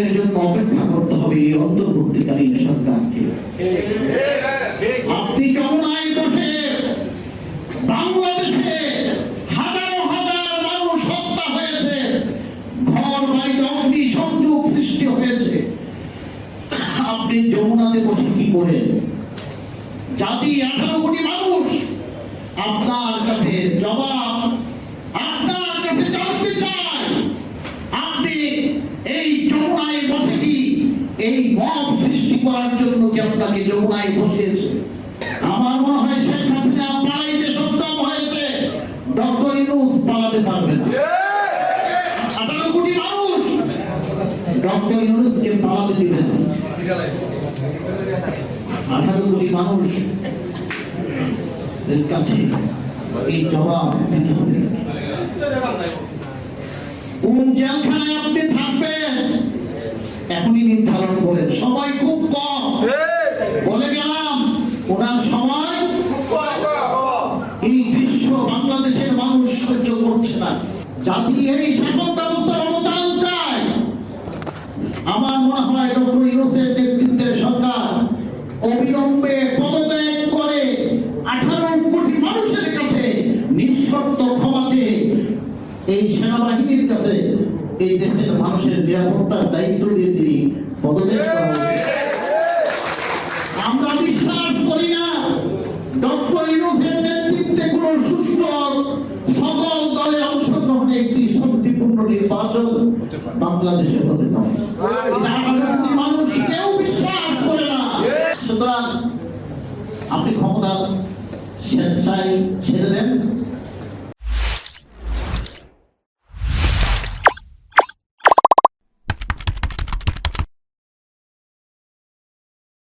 নির্বাচনের জন্য অপেক্ষা করতে হবে এই অন্তর্বর্তীকালীন সরকারকে। আপনি যমুনায় বসে বাংলাদেশে হাজার হাজার মানুষ হত্যা হয়েছে, ঘর বাড়িতে অগ্নি সংযোগ সৃষ্টি হয়েছে, আপনি যমুনাতে বসে কি করেন? জাতি 18 কোটি মানুষ আপনার কাছে জবাব, আপনার কাছে জানতে চায়, আপনি এই যমুনায় বসে কি এই মব সৃষ্টি করার জন্য কি আপনাকে যমুনায় বসিয়েছে? আমার মনে হয় শেখ হাসিনা পালাইতে সক্ষম হয়েছে, ডক্টর ইউনূস পালাতে পারবে না। 18 কোটি মানুষ ডক্টর ইউনূসকে পালাতে দিবে না। 18 কোটি মানুষ এর কাছে এই জবাব দিতে হবে। কোন জেলখানায় আপনি থাকবেন এখনই নির্ধারণ করেন। সময় খুব কম, বলে গেলাম ওনার সময় এই দৃশ্য বাংলাদেশের মানুষ সহ্য করছে না। জাতি এই শাসন ব্যবস্থার অবদান চায়। আমার মনে হয় ডক্টর ইউনূসের নেতৃত্বের সরকার অবিলম্বে পদত্যাগ করে 18 কোটি মানুষের কাছে নিঃশর্ত ক্ষমা চেয়ে এই সেনাবাহিনীর কাছে এই দেশের মানুষের নিরাপত্তার দায়িত্ব দিয়ে তিনি পদত্যাগ করেন। আমরা বিশ্বাস করি না ডক্টর ইউনূসের নেতৃত্বে কোন সুষ্ঠু সকল দলের অংশগ্রহণে একটি শান্তিপূর্ণ নির্বাচন বাংলাদেশে হতে পারে। মানুষ কেউ বিশ্বাস করে না। সুতরাং আপনি ক্ষমতা স্বেচ্ছায় ছেড়ে দেন।